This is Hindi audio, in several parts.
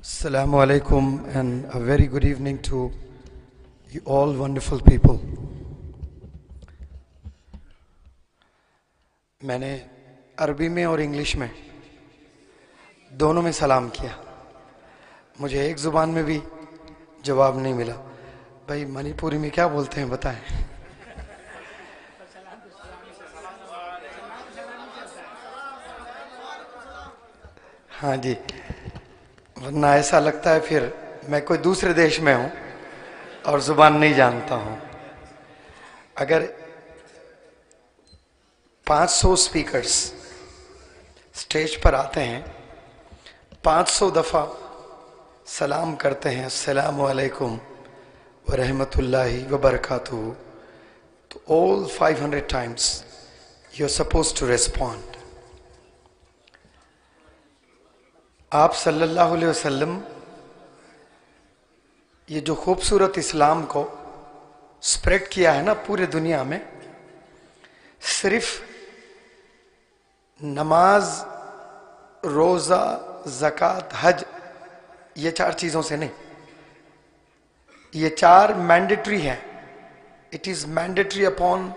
Assalamu alaikum and a very good evening to you all wonderful people. मैंने अरबी में और इंग्लिश में दोनों में सलाम किया, मुझे एक ज़ुबान में भी जवाब नहीं मिला। भाई मणिपुरी में क्या बोलते हैं बताएं? हाँ जी, वरना ऐसा लगता है फिर मैं कोई दूसरे देश में हूँ और ज़ुबान नहीं जानता हूँ। अगर 500 स्पीकर्स स्टेज पर आते हैं, 500 दफ़ा सलाम करते हैं अस्सलामु अलैकुम व रहमतुल्लाहि व बरकातुहू, तो all 500 times you're supposed to respond. आप सल्लल्लाहु अलैहि वसल्लम ये जो खूबसूरत इस्लाम को स्प्रेड किया है ना पूरे दुनिया में, सिर्फ नमाज, रोज़ा, ज़कात, हज, ये 4 चीज़ों से नहीं, ये 4 मैंडेटरी हैं. It is mandatory upon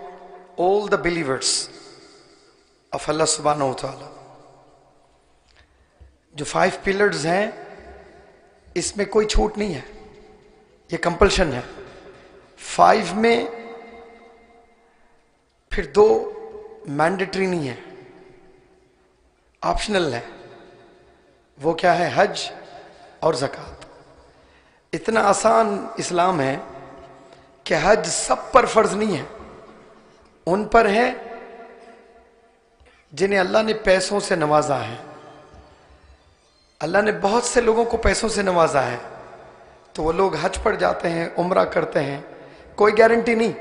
all the believers of Allah सुब्हानहू व तआला. जो 5 पिलर्स हैं इसमें कोई छूट नहीं है, ये कंपल्शन है. 5 में फिर 2 मैंडेटरी नहीं है, ऑप्शनल है. वो क्या है? हज और ज़कात. इतना आसान इस्लाम है कि हज सब पर फर्ज नहीं है, उन पर है जिन्हें अल्लाह ने पैसों से नवाजा है. अल्लाह ने बहुत से लोगों को पैसों से नवाजा है, तो वो लोग हज पर जाते हैं, उम्रा करते हैं. कोई गारंटी नहीं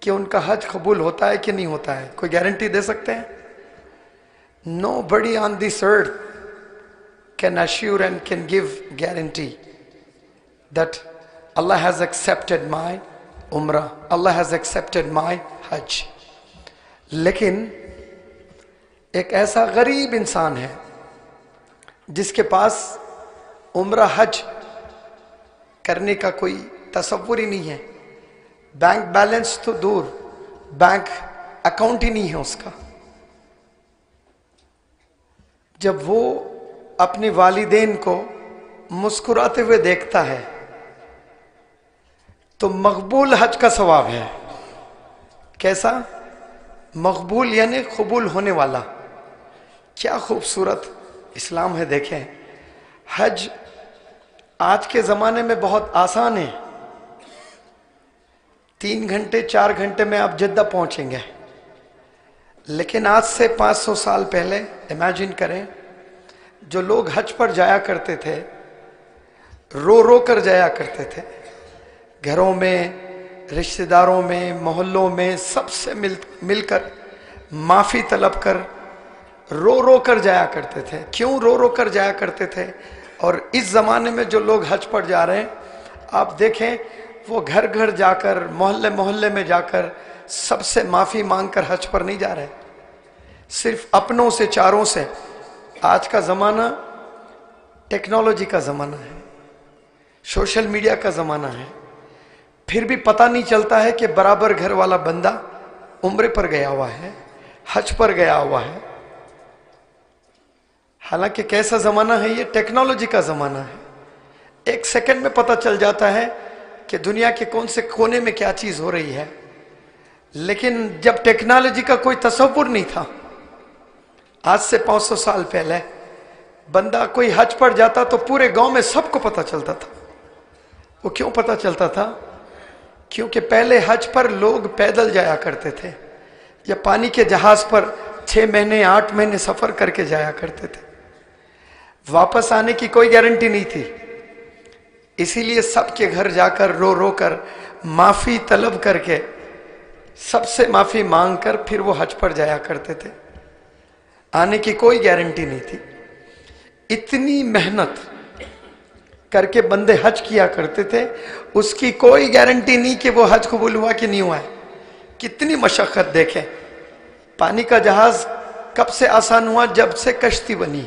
कि उनका हज कबूल होता है कि नहीं होता है. कोई गारंटी दे सकते हैं? Nobody on this earth can assure and can give guarantee that Allah has accepted my umrah, Allah has accepted my hajj. लेकिन एक ऐसा गरीब इंसान है जिसके पास उम्रा हज करने का कोई तसव्वुर ही नहीं है. बैंक बैलेंस तो दूर, बैंक अकाउंट ही नहीं है उसका. जब वो अपने वालिदैन को मुस्कुराते हुए देखता है तो मकबूल हज का सवाब है. कैसा? मकबूल यानी कबूल होने वाला. क्या खूबसूरत इस्लाम है. देखें, हज आज के ज़माने में बहुत आसान है. 3 घंटे 4 घंटे में आप जद्दा पहुंचेंगे. लेकिन आज से 500 साल पहले इमेजिन करें, जो लोग हज पर जाया करते थे, रो रो कर जाया करते थे, घरों में, रिश्तेदारों में, मोहल्लों में सबसे मिलकर माफ़ी तलब कर रो रो कर जाया करते थे. क्यों रो रो कर जाया करते थे? और इस ज़माने में जो लोग हज पर जा रहे हैं, आप देखें, वो घर घर जाकर, मोहल्ले मोहल्ले में जाकर सबसे माफ़ी मांगकर हज पर नहीं जा रहे, सिर्फ अपनों से, चारों से. आज का ज़माना टेक्नोलॉजी का ज़माना है, सोशल मीडिया का ज़माना है, फिर भी पता नहीं चलता है कि बराबर घर वाला बंदा उम्रे पर गया हुआ है, हज पर गया हुआ है. हालांकि कैसा ज़माना है ये? टेक्नोलॉजी का ज़माना है. 1 सेकंड में पता चल जाता है कि दुनिया के कौन से कोने में क्या चीज़ हो रही है. लेकिन जब टेक्नोलॉजी का कोई तसव्वुर नहीं था, आज से 500 साल पहले, बंदा कोई हज पर जाता तो पूरे गांव में सबको पता चलता था. वो क्यों पता चलता था? क्योंकि पहले हज पर लोग पैदल जाया करते थे या पानी के जहाज पर 6 महीने 8 महीने सफर करके जाया करते थे. वापस आने की कोई गारंटी नहीं थी. इसीलिए सबके घर जाकर रो रो कर माफी तलब करके, सबसे माफी मांगकर फिर वो हज पर जाया करते थे. आने की कोई गारंटी नहीं थी. इतनी मेहनत करके बंदे हज किया करते थे, उसकी कोई गारंटी नहीं कि वो हज कबूल हुआ कि नहीं हुआ है. कितनी मशक्कत देखें. पानी का जहाज कब से आसान हुआ? जब से कश्ती बनी.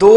2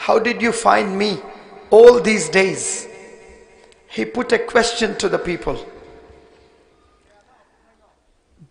How did you find me all these days? He put a question to the people.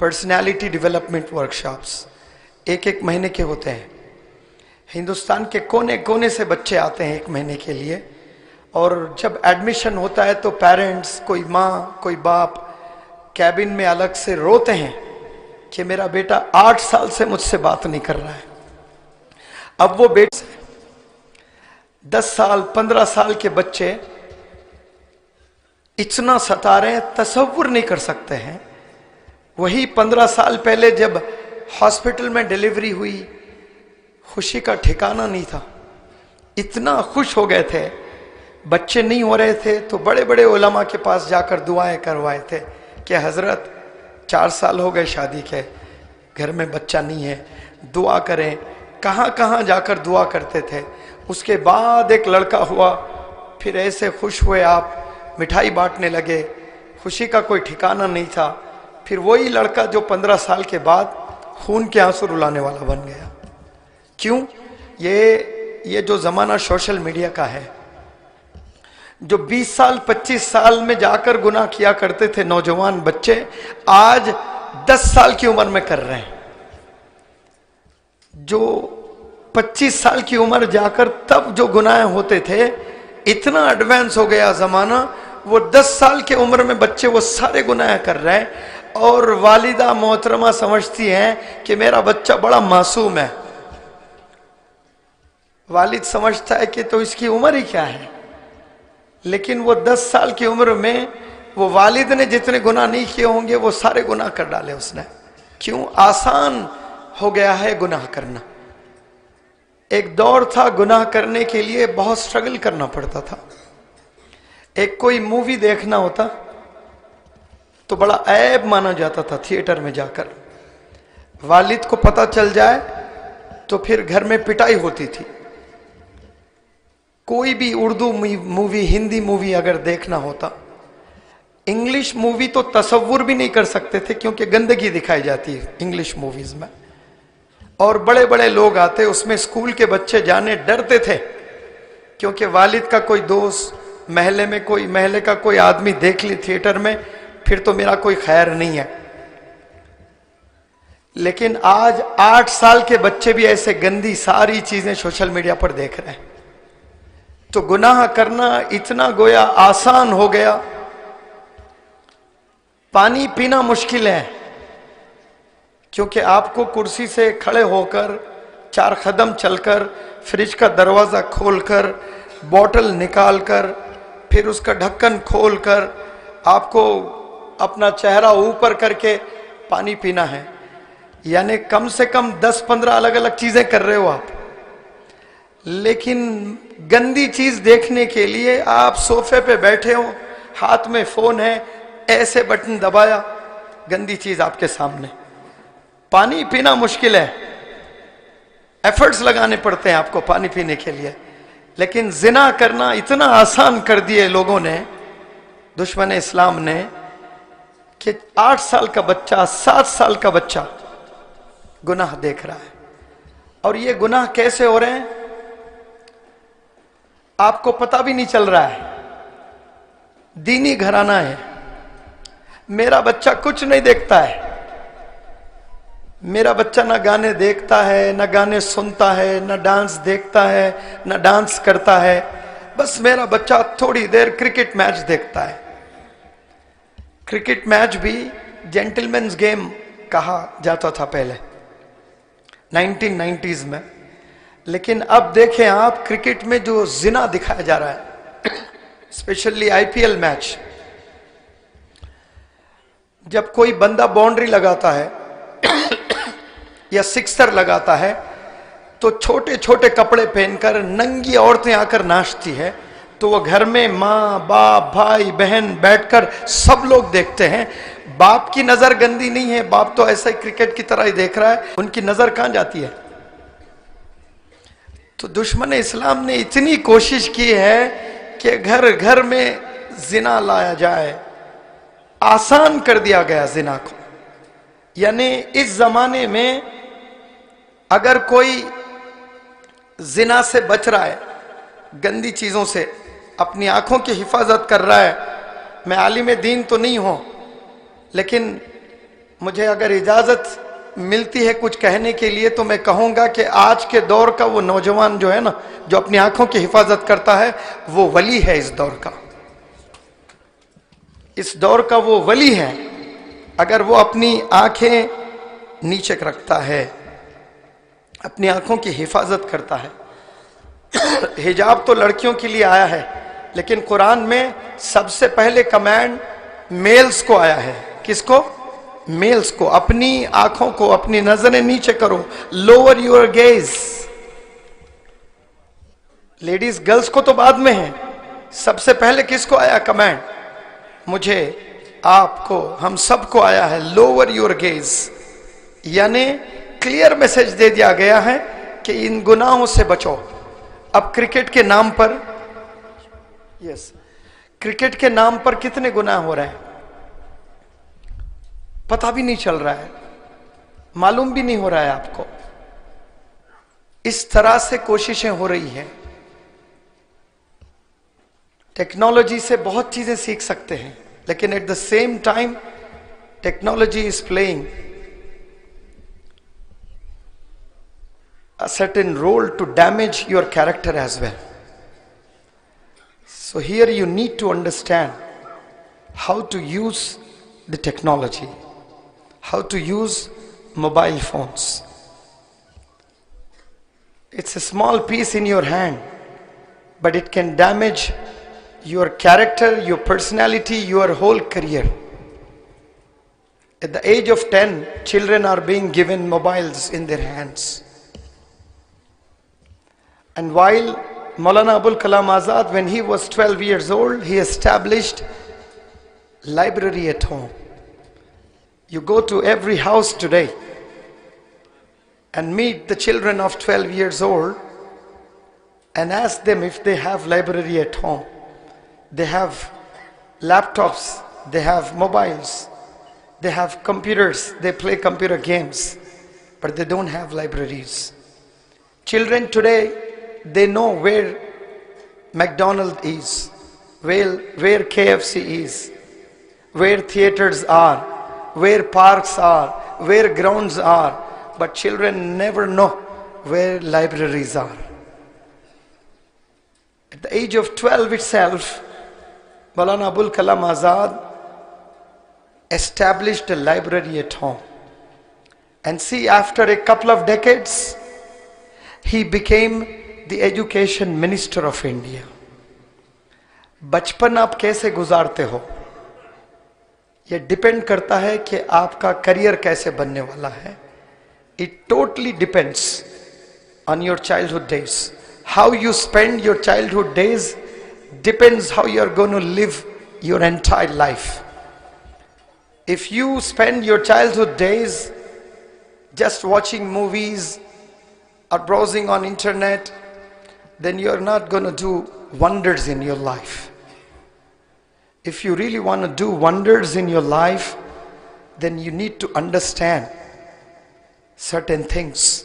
Personality development workshops 1-1 महीने के होते हैं। हिंदुस्तान के कोने कोने से बच्चे आते हैं 1 महीने के लिए, और जब एडमिशन होता है तो पेरेंट्स, कोई माँ कोई बाप कैबिन में अलग से रोते हैं कि मेरा बेटा 8 साल से मुझसे बात नहीं कर रहा है। अब वो बेटे 10 साल 15 साल के बच्चे इतना सता रहे हैं, तसव्वुर नहीं कर सकते हैं। वही 15 साल पहले जब हॉस्पिटल में डिलीवरी हुई, खुशी का ठिकाना नहीं था, इतना खुश हो गए थे। बच्चे नहीं हो रहे थे तो बड़े बड़े उलमा के पास जाकर दुआएं करवाए थे कि हजरत 4 साल हो गए शादी के, घर में बच्चा नहीं है, दुआ करें। कहाँ कहाँ जाकर दुआ करते थे। उसके बाद एक लड़का हुआ, फिर ऐसे खुश हुए आप, मिठाई बांटने लगे, खुशी का कोई ठिकाना नहीं था। फिर वही लड़का जो 15 साल के बाद खून के आंसू रुलाने वाला बन गया। क्यों? ये जो जमाना सोशल मीडिया का है, जो 20 साल 25 साल में जाकर गुनाह किया करते थे नौजवान बच्चे, आज 10 साल की उम्र में कर रहे हैं। जो 25 साल की उम्र जाकर तब जो गुनाह होते थे, इतना एडवांस हो गया जमाना, वो 10 साल की उम्र में बच्चे वो सारे गुनाह कर रहे हैं। और वालिदा मोहतरमा समझती हैं कि मेरा बच्चा बड़ा मासूम है। वालिद समझता है कि तो इसकी उम्र ही क्या है, लेकिन वो 10 साल की उम्र में वो वालिद ने जितने गुनाह नहीं किए होंगे वो सारे गुनाह कर डाले उसने। क्यों? आसान हो गया है गुनाह करना। एक दौर था गुनाह करने के लिए बहुत स्ट्रगल करना पड़ता था। एक कोई मूवी देखना होता तो बड़ा ऐब माना जाता था थिएटर में जाकर। वालिद को पता चल जाए तो फिर घर में पिटाई होती थी। कोई भी उर्दू मूवी, हिंदी मूवी अगर देखना होता, इंग्लिश मूवी तो तसव्वुर भी नहीं कर सकते थे क्योंकि गंदगी दिखाई जाती है इंग्लिश मूवीज में, और बड़े बड़े लोग आते, उसमें स्कूल के बच्चे जाने डरते थे क्योंकि वालिद का कोई दोस्त, महल्ले का कोई आदमी देख ली थिएटर में, फिर तो मेरा कोई खैर नहीं है। लेकिन आज 8 साल के बच्चे भी ऐसे गंदी सारी चीजें सोशल मीडिया पर देख रहे हैं। तो गुनाह करना इतना गोया आसान हो गया। पानी पीना मुश्किल है क्योंकि आपको कुर्सी से खड़े होकर 4 कदम चलकर फ्रिज का दरवाजा खोलकर बोतल निकालकर फिर उसका ढक्कन खोलकर आपको अपना चेहरा ऊपर करके पानी पीना है। यानी कम से कम 10-15 अलग अलग चीजें कर रहे हो आप। लेकिन गंदी चीज देखने के लिए आप सोफे पे बैठे हो, हाथ में फोन है, ऐसे बटन दबाया, गंदी चीज आपके सामने। पानी पीना मुश्किल है, एफर्ट्स लगाने पड़ते हैं आपको पानी पीने के लिए। लेकिन जिना करना इतना आसान कर दिए लोगों ने, दुश्मन इस्लाम ने, कि 8 साल का बच्चा, 7 साल का बच्चा गुनाह देख रहा है। और ये गुनाह कैसे हो रहे हैं आपको पता भी नहीं चल रहा है। दीनी घराना है, मेरा बच्चा कुछ नहीं देखता है। मेरा बच्चा ना गाने देखता है, ना गाने सुनता है, ना डांस देखता है, ना डांस करता है। बस मेरा बच्चा थोड़ी देर क्रिकेट मैच देखता है। क्रिकेट मैच भी जेंटलमैन्स गेम कहा जाता था पहले 1990s में। लेकिन अब देखें आप, क्रिकेट में जो जिना दिखाया जा रहा है, स्पेशली आईपीएल मैच, जब कोई बंदा बाउंड्री लगाता है या सिक्सर लगाता है तो छोटे छोटे कपड़े पहनकर नंगी औरतें आकर नाचती है, तो वो घर में माँ बाप भाई बहन बैठकर सब लोग देखते हैं। बाप की नजर गंदी नहीं है, बाप तो ऐसा ही क्रिकेट की तरह ही देख रहा है, उनकी नजर कहां जाती है। तो दुश्मन इस्लाम ने इतनी कोशिश की है कि घर घर में जिना लाया जाए, आसान कर दिया गया जिना को। यानी इस जमाने में अगर कोई जिना से बच रहा है, गंदी चीजों से अपनी आंखों की हिफाजत कर रहा है, मैं आलिम दीन तो नहीं हूं, लेकिन मुझे अगर इजाजत मिलती है कुछ कहने के लिए तो मैं कहूंगा कि आज के दौर का वो नौजवान जो है ना, जो अपनी आंखों की हिफाजत करता है, वो वली है इस दौर का। इस दौर का वो वली है अगर वो अपनी आंखें नीचे रखता है, अपनी आंखों की हिफाजत करता है। हिजाब तो लड़कियों के लिए आया है, लेकिन कुरान में सबसे पहले कमांड मेल्स को आया है। किसको? मेल्स को। अपनी आंखों को, अपनी नजरें नीचे करो, lower your gauge. Ladies girls को तो बाद में है, सबसे पहले किसको आया कमांड? मुझे, आपको, हम सबको आया है, लोअर योर गेज। यानी क्लियर मैसेज दे दिया गया है कि इन गुनाहों से बचो। अब क्रिकेट के नाम पर, क्रिकेट के नाम पर कितने गुनाह हो रहे हैं पता भी नहीं चल रहा है, मालूम भी नहीं हो रहा है आपको। इस तरह से कोशिशें हो रही हैं। टेक्नोलॉजी से बहुत चीजें सीख सकते हैं, लेकिन at the same time technology is playing a certain role to damage your character as well. So here you need to understand how to use the technology, how to use mobile phones. It's a small piece in your hand, but it can damage your character, your personality, your whole career. At the age of 10, children are being given mobiles in their hands. And while Maulana Abul Kalam Azad, when he was 12 years old, he established library at home. You go to every house today and meet the children of 12 years old and ask them if they have library at home. They have laptops, they have mobiles, they have computers, they play computer games, but they don't have libraries. Children today, they know where McDonald's is, where KFC is, where theaters are, where parks are, where grounds are, but children never know where libraries are. At the age of 12 itself, Maulana Abul Kalam Azad established a library at home. And see, after a couple of decades, he became the education minister of India. बचपन आप कैसे गुजारते हो, ये डिपेंड करता है कि आपका करियर कैसे बनने वाला है. It totally depends on your childhood days. How you spend your childhood days depends how you are going to live your entire life. If you spend your childhood days just watching movies or browsing on internet, then you are not going to do wonders in your life. If you really want to do wonders in your life, then you need to understand certain things.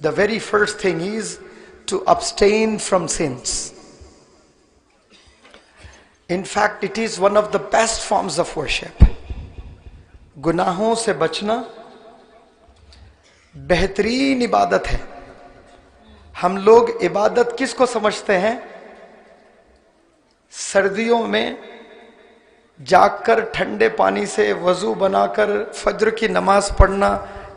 The very first thing is to abstain from sins. In fact, it is one of the best forms of worship. गुनाहों से बचना बेहतरीन इबादत है. हम लोग इबादत किसको समझते हैं? सर्दियों में जागकर ठंडे पानी से वजू बनाकर फज्र की नमाज पढ़ना,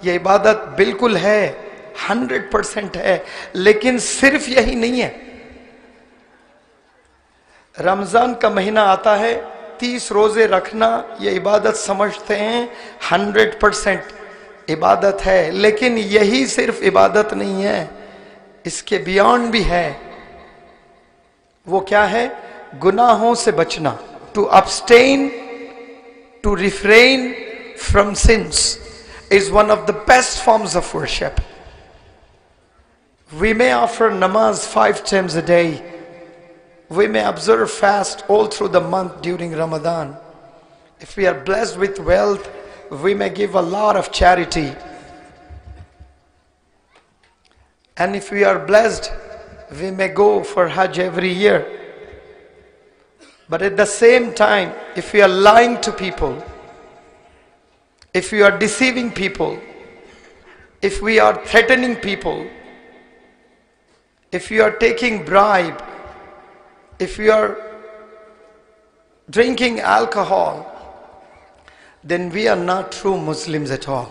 यह इबादत बिल्कुल है, 100% है. लेकिन सिर्फ यही नहीं है. रमजान का महीना आता है, 30 रोजे रखना, यह इबादत समझते हैं, 100% इबादत है. लेकिन यही सिर्फ इबादत नहीं है, इसके बियॉन्ड भी है. वो क्या है? गुनाहों से बचना. To abstain, to refrain from sins is one of the best forms of worship. We may offer namaz 5 times a day. We may observe fast all through the month during Ramadan. If we are blessed with wealth, we may give a lot of charity. And if we are blessed, we may go for Hajj every year. But at the same time, if we are lying to people, if we are deceiving people, if we are threatening people, if we are taking bribe, if we are drinking alcohol, then we are not true Muslims at all.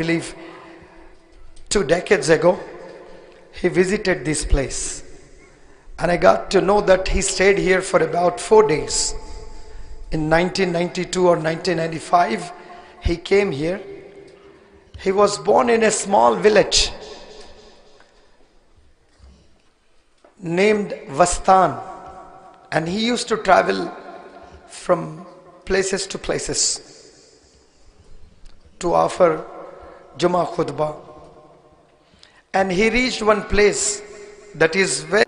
believe 2 decades ago he visited this place and I got to know that he stayed here for about 4 days. In 1992 or 1995 he came here. He was born in a small village named Vastan, and he used to travel from places to places to offer Jummah khutbah. And he reached one place that is very...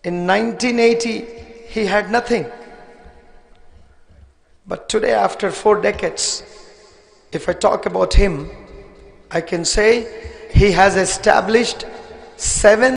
In 1980 he had nothing, but today after 4 decades, if I talk about him, I can say he has established 7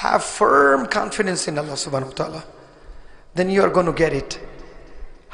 have firm confidence in Allah subhanahu wa ta'ala, then you are going to get it.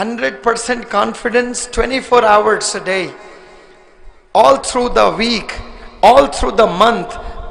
100% confidence 24 hours a day, all through the week, all through the month,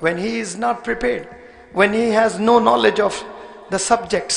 when he is not prepared, when he has no knowledge of the subjects.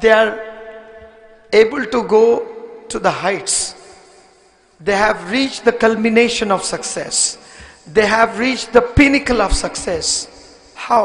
They are able to go to the heights. They have reached the culmination of success. They have reached the pinnacle of success. How?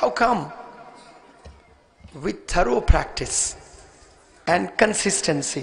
How come? With thorough practice and consistency.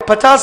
50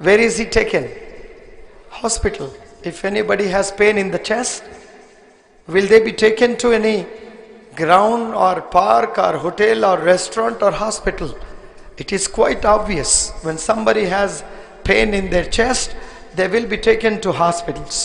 Where is he taken? Hospital. If anybody has pain in the chest, will they be taken to any ground or park or hotel or restaurant or hospital? It is quite obvious. When somebody has pain in their chest, they will be taken to hospitals.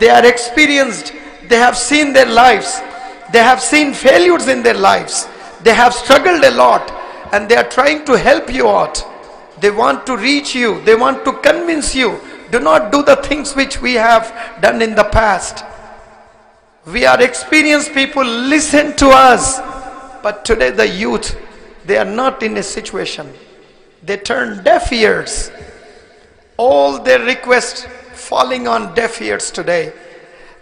They are experienced, they have seen their lives, they have seen failures in their lives, they have struggled a lot and they are trying to help you out. They want to reach you, they want to convince you, do not do the things which we have done in the past. We are experienced people, listen to us. But today the youth, they are not in a situation. They turn deaf ears. All their requests falling on deaf ears today.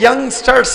youngsters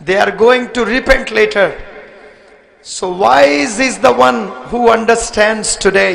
They are going to repent later. So wise is the one who understands today.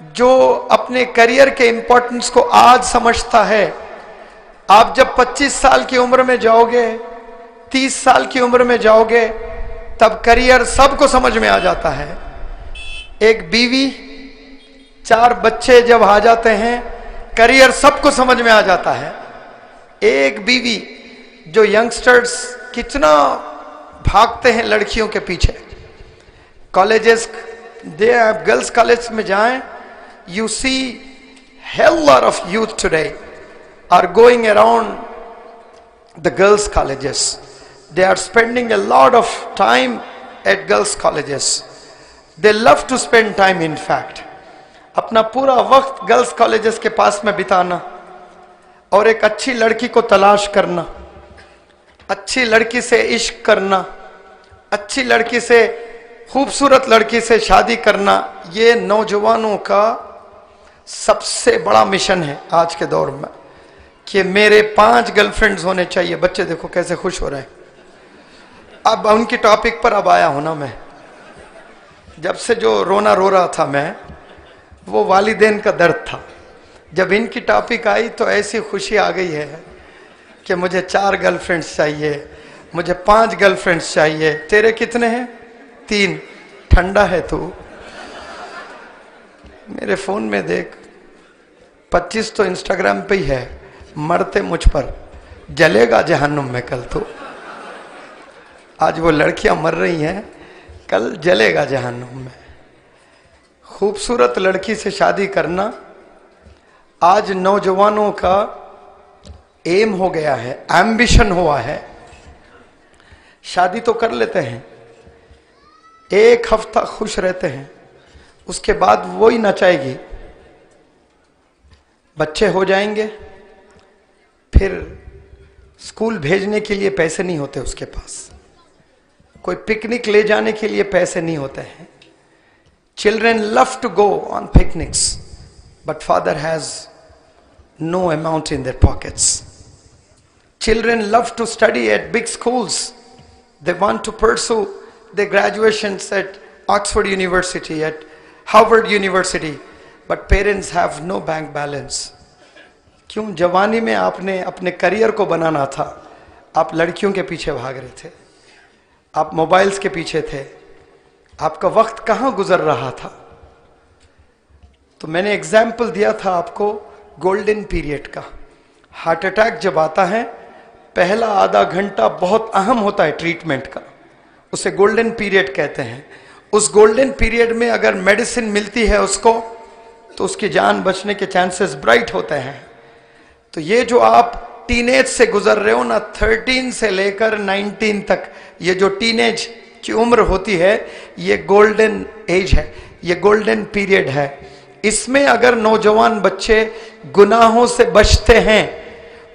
जो अपने करियर के इंपॉर्टेंस को आज समझता है, आप जब 25 साल की उम्र में जाओगे, 30 साल की उम्र में जाओगे, तब करियर सबको समझ में आ जाता है। एक बीवी, 4 बच्चे जब आ जाते हैं, करियर सबको समझ में आ जाता है। एक बीवी, जो यंगस्टर्स कितना भागते हैं लड़कियों के पीछे, कॉलेजेस, गर्ल्स कॉलेज में जाएं, you see hell lot of youth today are going around the girls colleges. They are spending a lot of time at girls colleges. They love to spend time, in fact. अपना पूरा वक्त गर्ल्स कॉलेजेस के पास में बिताना और एक अच्छी लड़की को तलाश करना, अच्छी लड़की से इश्क करना, अच्छी लड़की से, खूबसूरत लड़की से शादी करना, ये नौजवानों का सबसे बड़ा मिशन है आज के दौर में कि मेरे 5 गर्लफ्रेंड्स होने चाहिए। बच्चे देखो कैसे खुश हो रहे हैं। अब उनकी टॉपिक पर अब आया हूं ना मैं। जब से जो रोना रो रहा था मैं, वो वालिदैन का दर्द था। जब इनकी टॉपिक आई तो ऐसी खुशी आ गई है कि मुझे 4 गर्लफ्रेंड्स चाहिए, मुझे 5 गर्लफ्रेंड्स चाहिए। तेरे कितने हैं? 3। ठंडा है तू। मेरे फोन में देख, 25 तो इंस्टाग्राम पे ही है। मरते मुझ पर, जलेगा जहन्नुम में कल तो। आज वो लड़कियां मर रही हैं, कल जलेगा जहन्नुम में। खूबसूरत लड़की से शादी करना आज नौजवानों का एम हो गया है, एम्बिशन हुआ है। शादी तो कर लेते हैं, 1 हफ्ता खुश रहते हैं, उसके बाद वही नचाएगी। बच्चे हो जाएंगे, फिर स्कूल भेजने के लिए पैसे नहीं होते उसके पास, कोई पिकनिक ले जाने के लिए पैसे नहीं होते हैं। Children love to go on picnics, but father has no amount in their pockets. Children love to study at big schools. They want to pursue their graduations at Oxford University, at Harvard University, but parents have no bank balance. क्यों? जवानी में आपने अपने करियर को बनाना था, आप लड़कियों के पीछे भाग रहे थे, आप मोबाइल्स के पीछे थे, आपका वक्त कहां गुजर रहा था? तो मैंने एग्जाम्पल दिया था आपको गोल्डन पीरियड का। हार्ट अटैक जब आता है, पहला आधा घंटा बहुत अहम होता है ट्रीटमेंट का, उसे गोल्डन पीरियड कहते हैं। उस गोल्डन पीरियड में अगर मेडिसिन मिलती है उसको, तो उसकी जान बचने के चांसेस ब्राइट होते हैं। तो ये जो आप टीनेज से गुजर रहे हो ना, 13 से लेकर 19 तक, ये जो टीनेज की उम्र होती है, ये गोल्डन एज है, ये गोल्डन पीरियड है। इसमें अगर नौजवान बच्चे गुनाहों से बचते हैं,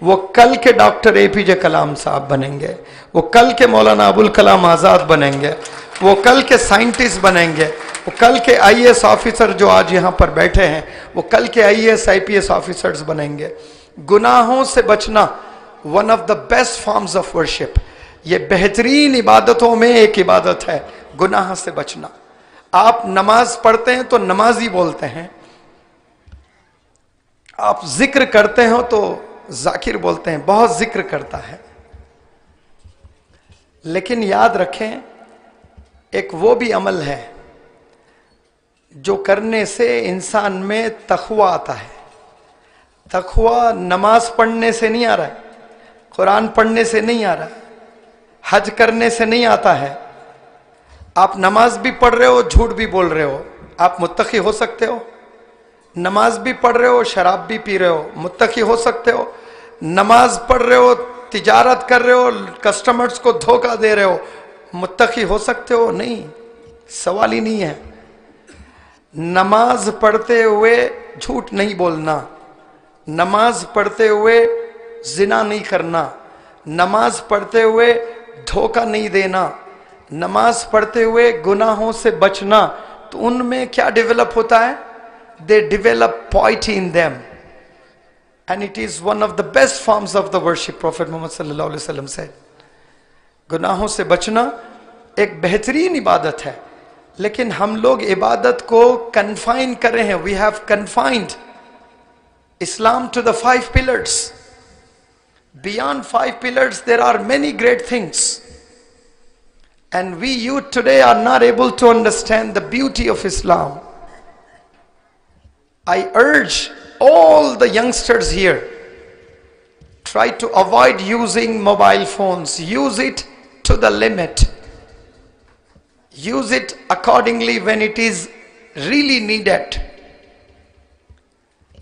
वो कल के डॉक्टर एपीजे कलाम साहब बनेंगे, वो कल के मौलाना अबुल कलाम आजाद बनेंगे, वो कल के साइंटिस्ट बनेंगे, वो कल के आईएएस ऑफिसर जो आज यहाँ पर बैठे हैं, वो कल के आईएएस आईपीएस ऑफिसर्स बनेंगे। गुनाहों से बचना one of the best forms of worship, ये बेहतरीन इबादतों में एक इबादत है, गुनाह से बचना। आप नमाज पढ़ते हैं तो नमाजी बोलते हैं, आप जिक्र करते हो तो जाकिर बोलते हैं, बहुत जिक्र करता है। लेकिन याद रखें, एक वो भी अमल है जो करने से इंसान में तक़वा आता है। तक़वा नमाज पढ़ने से नहीं आ रहा है, कुरान पढ़ने से नहीं आ रहा है, हज करने से नहीं आता है। आप नमाज भी पढ़ रहे हो, झूठ भी बोल रहे हो, आप मुत्तकी हो सकते हो। नमाज भी पढ़ रहे हो, शराब भी पी रहे हो, मुत्तकी हो सकते हो। नमाज पढ़ रहे हो, तिजारत कर रहे हो, कस्टमर्स को धोखा दे रहे हो, मुत्तकी हो सकते हो? नहीं, सवाल ही नहीं है। नमाज पढ़ते हुए झूठ नहीं बोलना, नमाज पढ़ते हुए जिना नहीं करना, नमाज पढ़ते हुए धोखा नहीं देना, नमाज पढ़ते हुए गुनाहों से बचना, तो उनमें क्या डेवलप होता है? They develop piety in them, and it is one of the best forms of the worship. Prophet Muhammad sallallahu alaihi wasallam said, गुनाहों से बचना एक बेहतरीन इबादत है। लेकिन हम लोग इबादत को कन्फाइन कर रहे हैं. We have confined Islam to the 5 pillars. Beyond 5 pillars there are many great things, and we youth today are not able to understand the beauty of Islam. I urge all the youngsters here, try to avoid using mobile phones. Use it to the limit. Use it accordingly when it is really needed.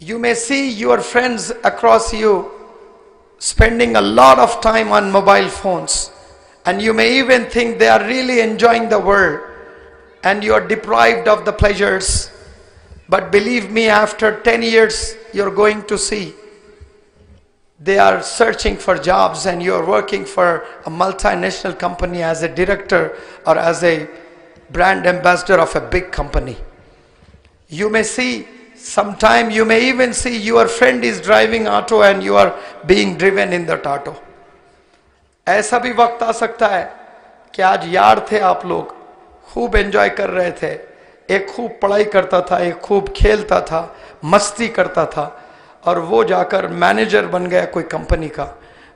You may see your friends across you spending a lot of time on mobile phones, and you may even think they are really enjoying the world and you are deprived of the pleasures. But believe me, after 10 years you're going to see they are searching for jobs and you are working for a multinational company as a director or as a brand ambassador of a big company. You may see, sometime you may even see your friend is driving auto and you are being driven in that auto. ऐसा भी वक्त आ सकता है कि आज यार थे आप लोग, खूब एंजॉय कर रहे थे, एक खूब पढ़ाई करता था, एक खूब खेलता था, मस्ती करता था, और वो जाकर मैनेजर बन गया कोई कंपनी का,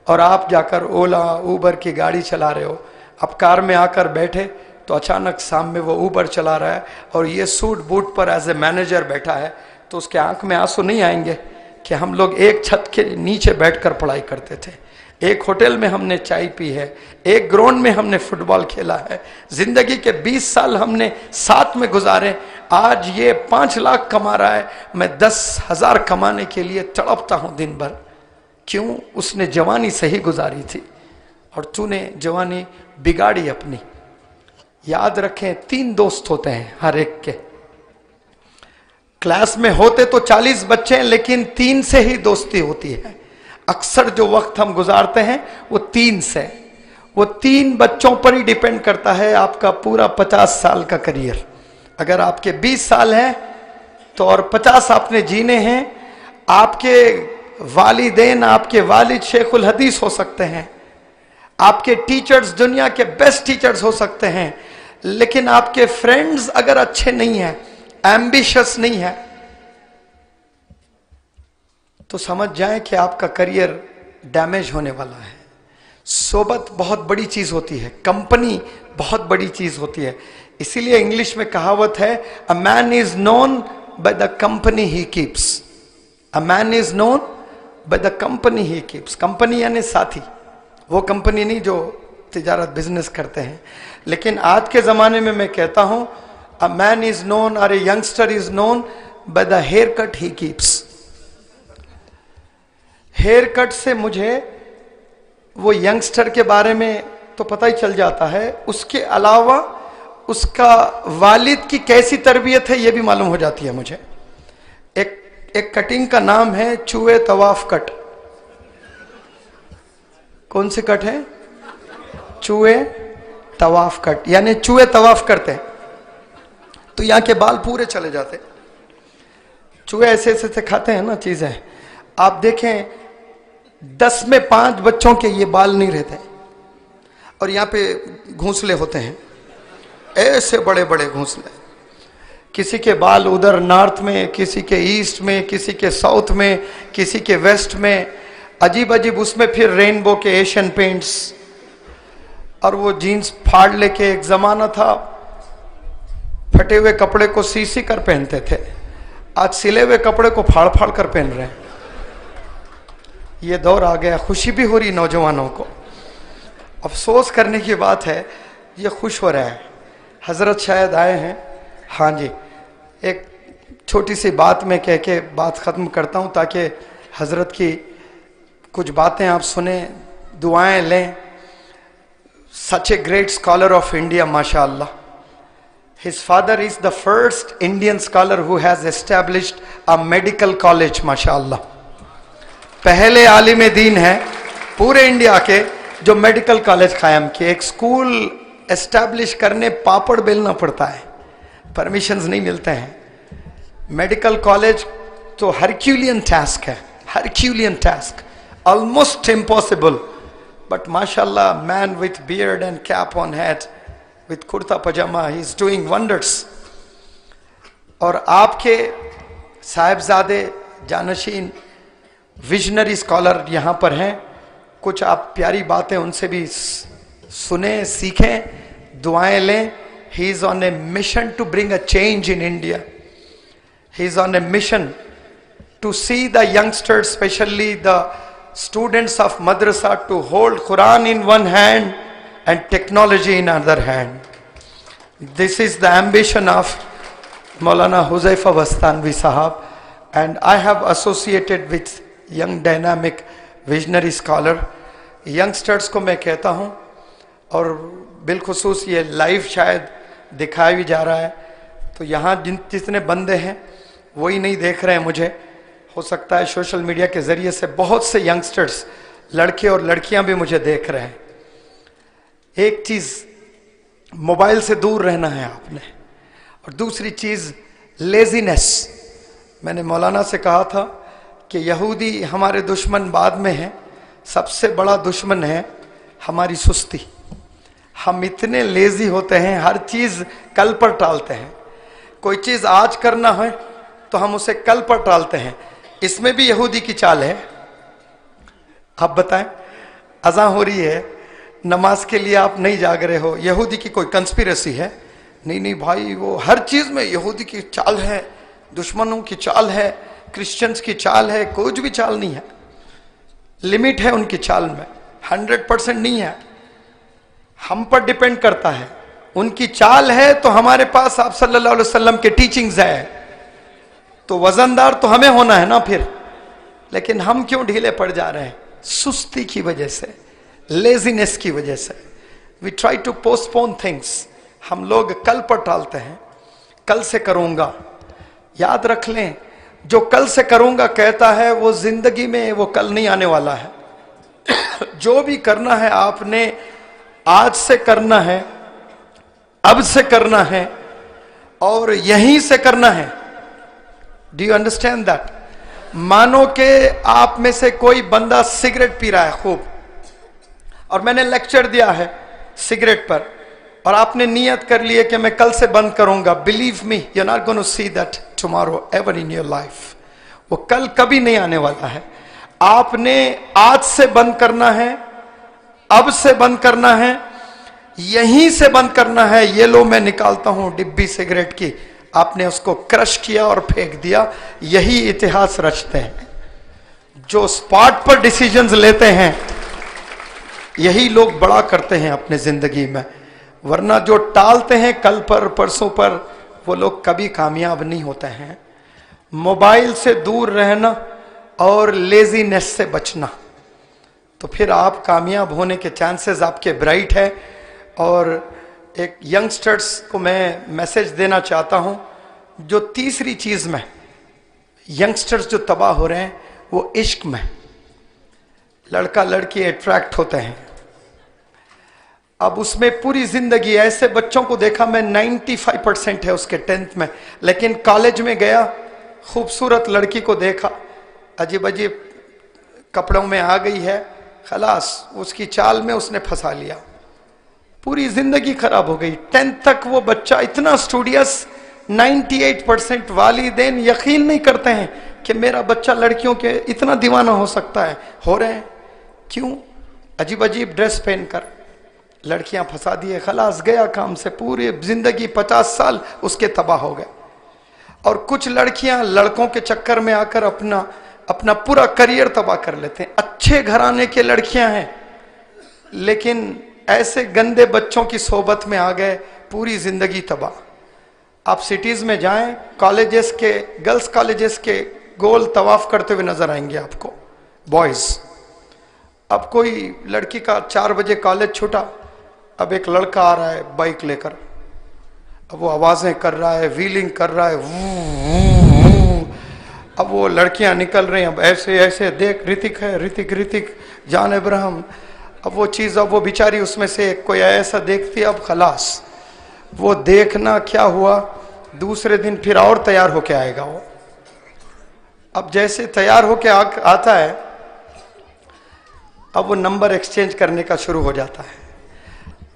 और आप जाकर ओला उबर की गाड़ी चला रहे हो. आप कार में आकर बैठे तो अचानक सामने वो उबर चला रहा है और ये सूट बूट पर एज ए मैनेजर बैठा है, तो उसके आंख में आंसू नहीं आएंगे कि हम लोग एक छत के नीचे बैठकर पढ़ाई करते थे, एक होटल में हमने चाय पी है, एक ग्राउंड में हमने फुटबॉल खेला है, जिंदगी के 20 साल हमने साथ में गुजारे. आज ये 5 लाख कमा रहा है, मैं 10,000 कमाने के लिए तड़पता हूं दिन भर. क्यों? उसने जवानी सही गुजारी थी और तूने जवानी बिगाड़ी अपनी. याद रखें, 3 दोस्त होते हैं हर एक के. क्लास में होते तो 40 बच्चे हैं, लेकिन 3 से ही दोस्ती होती है. अक्सर जो वक्त हम गुजारते हैं वो 3 से, वो 3 बच्चों पर ही डिपेंड करता है आपका पूरा 50 साल का करियर. अगर आपके 20 साल हैं तो और 50 आपने जीने हैं. आपके वालिदैन, आपके वालिद शेखुल हदीस हो सकते हैं, आपके टीचर्स दुनिया के बेस्ट टीचर्स हो सकते हैं, लेकिन आपके फ्रेंड्स अगर अच्छे नहीं हैं, एम्बिशियस नहीं है, तो समझ जाएं कि आपका करियर डैमेज होने वाला है. सोबत बहुत बड़ी चीज होती है, कंपनी बहुत बड़ी चीज होती है. इसीलिए इंग्लिश में कहावत है, a man is known by the company he keeps. A man is known by the company he keeps. Company यानी साथी, वो कंपनी नहीं जो तिजारत बिजनेस करते हैं. लेकिन आज के जमाने में मैं कहता हूं, a man is known or a youngster is known by the haircut he keeps. Haircut से मुझे वो यंगस्टर के बारे में तो पता ही चल जाता है, उसके अलावा उसका वालिद की कैसी तरबियत है ये भी मालूम हो जाती है मुझे. एक कटिंग का नाम है चूहे तवाफ कट. कौन सी कट है? चूहे तवाफ कट. यानी चूहे तवाफ करते हैं तो यहाँ के बाल पूरे चले जाते. चूहे ऐसे ऐसे खाते हैं ना चीजें. आप देखें 10 में 5 बच्चों के ये बाल नहीं रहते, और यहाँ पे घोंसले होते हैं, ऐसे बड़े बड़े घोंसले. किसी के बाल उधर नॉर्थ में, किसी के ईस्ट में, किसी के साउथ में, किसी के वेस्ट में, अजीब अजीब. उसमें फिर रेनबो के एशियन पेंट्स, और वो जीन्स फाड़ लेके. एक जमाना था फटे हुए कपड़े को सी कर पहनते थे, आज सिले हुए कपड़े को फाड़ फाड़ कर पहन रहे हैं. ये दौर आ गया. खुशी भी हो रही नौजवानों को, अफसोस करने की बात है, ये खुश हो रहा है. हजरत शायद आए हैं. हाँ जी, एक छोटी सी बात मैं कह के बात ख़त्म करता हूँ ताकि हजरत की कुछ बातें आप सुने, दुआएं लें. Such a great scholar of India, माशाअल्लाह. His father is the first Indian scholar who has established a medical college, माशाअल्लाह. पहले आलिम दीन है पूरे इंडिया के जो मेडिकल कॉलेज कायम किए. एक स्कूल एस्टैब्लिश करने पापड़ बेलना पड़ता है, परमिशंस नहीं मिलते हैं. मेडिकल कॉलेज तो हरक्यूलियन टास्क है, herculean task, almost impossible. But माशाल्लाह, man with beard and cap on head with kurta pajama. He is doing wonders. और आपके साहिबजादे जानशीन विजनरी स्कॉलर यहाँ पर हैं, कुछ आप प्यारी बातें उनसे भी सुने, सीखें, दुआएं लें. He is on a mission to bring a change in India. He is on a mission to see the youngsters, especially the students of madrasa, to hold Quran in one hand and technology in another hand. This is the ambition of Maulana Huzaifa Bastanvi Sahab, and I have associated with young dynamic visionary scholar. Youngsters को मैं कहता हूँ, और बिलखुसूस ये लाइव शायद दिखाया भी जा रहा है, तो यहाँ जितने बंदे हैं वही नहीं देख रहे हैं मुझे, हो सकता है सोशल मीडिया के जरिए से बहुत से यंगस्टर्स, लड़के और लड़कियां भी मुझे देख रहे हैं. एक चीज मोबाइल से दूर रहना है आपने, और दूसरी चीज लेजीनेस. मैंने मौलाना से कहा था कि यहूदी हमारे दुश्मन बाद में है, सबसे बड़ा दुश्मन है हमारी सुस्ती. हम इतने लेजी होते हैं, हर चीज कल पर टालते हैं. कोई चीज आज करना है तो हम उसे कल पर टालते हैं. इसमें भी यहूदी की चाल है. आप बताएं, अज़ान हो रही है, नमाज के लिए आप नहीं जाग रहे हो, यहूदी की कोई कंस्पिरेसी है? नहीं नहीं भाई, वो हर चीज में यहूदी की चाल है, दुश्मनों की चाल है, क्रिश्चियंस की चाल है. कुछ भी चाल नहीं है, लिमिट है उनकी चाल में, 100% नहीं है. हम पर डिपेंड करता है. उनकी चाल है तो हमारे पास आप सल्लल्लाहु अलैहि वसल्लम के टीचिंग्स है, तो वजनदार तो हमें होना है ना फिर. लेकिन हम क्यों ढीले पड़ जा रहे हैं? सुस्ती की वजह से, लेजीनेस की वजह से. We try to postpone things. हम लोग कल पर टालते हैं. कल से करूंगा, याद रख लें, जो कल से करूंगा कहता है वो जिंदगी में वो कल नहीं आने वाला है. जो भी करना है आपने आज से करना है, अब से करना है, और यहीं से करना है. Do you understand that? मानो के आप में से कोई बंदा सिगरेट पी रहा है खूब, और मैंने लेक्चर दिया है सिगरेट पर, और आपने नियत कर ली है कि मैं कल से बंद करूंगा. Believe me, you are not going to see that tomorrow ever in your life. वो कल कभी नहीं आने वाला है. आपने आज से बंद करना है, अब से बंद करना है, यहीं से बंद करना है. ये लो मैं निकालता हूं डिब्बी सिगरेट की, आपने उसको क्रश किया और फेंक दिया. यही इतिहास रचते हैं. जो स्पॉट पर डिसीजंस लेते हैं यही लोग बड़ा करते हैं अपने जिंदगी में. वरना जो टालते हैं कल पर, परसों पर, वो लोग कभी कामयाब नहीं होते हैं. मोबाइल से दूर रहना और लेजीनेस से बचना, तो फिर आप कामयाब होने के चांसेस आपके ब्राइट है. और एक यंगस्टर्स को मैं मैसेज देना चाहता हूं, जो तीसरी चीज में यंगस्टर्स जो तबाह हो रहे हैं वो इश्क में. लड़का लड़की अट्रैक्ट होते हैं, अब उसमें पूरी जिंदगी. ऐसे बच्चों को देखा मैं, 95% है उसके 10th में, लेकिन कॉलेज में गया, खूबसूरत लड़की को देखा, अजीब अजीब कपड़ों में आ गई है, खलास उसकी चाल में उसने फंसा लिया. पूरी जिंदगी खराब हो गई. 10th तक वो बच्चा इतना स्टूडियस, 98% वालिदैन यकीन नहीं करते हैं कि मेरा बच्चा लड़कियों के इतना दीवाना हो सकता है. हो रहे हैं. क्यों? अजीब अजीब ड्रेस पहनकर लड़कियां फंसा दिए, खलास गया काम से. पूरी जिंदगी 50 साल उसके तबाह हो गए. और कुछ लड़कियां लड़कों के चक्कर में आकर अपना पूरा करियर तबाह कर लेते हैं. अच्छे घराने के लड़कियां हैं, लेकिन ऐसे गंदे बच्चों की सोबत में आ गए, पूरी जिंदगी तबाह. आप सिटीज में जाएं, कॉलेजेस के, गर्ल्स कॉलेजेस के गोल तवाफ करते हुए नजर आएंगे आपको बॉयज. अब कोई लड़की का 4 बजे कॉलेज छूटा, अब एक लड़का आ रहा है बाइक लेकर, अब वो आवाजें कर रहा है, व्हीलिंग कर रहा है, अब वो लड़कियां निकल रही हैं, अब ऐसे ऐसे देख, ऋतिक है, ऋतिक जान इब्राहिम. अब वो चीज, अब वो बेचारी उसमें से कोई ऐसा देखती है, अब खलास वो देखना क्या हुआ, दूसरे दिन फिर और तैयार होके आएगा वो. अब जैसे तैयार होके आता है, अब वो नंबर एक्सचेंज करने का शुरू हो जाता है.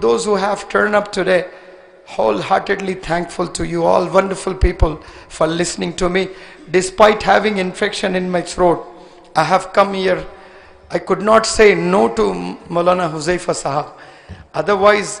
those who have turned up today, wholeheartedly thankful to you all wonderful people for listening to me. Despite having infection in my throat, I have come here. I could not say no to Maulana Huzaifa Sahab. Otherwise,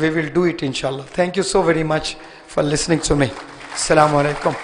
We will do it inshallah. Thank you so very much for listening to me. Assalamu alaikum.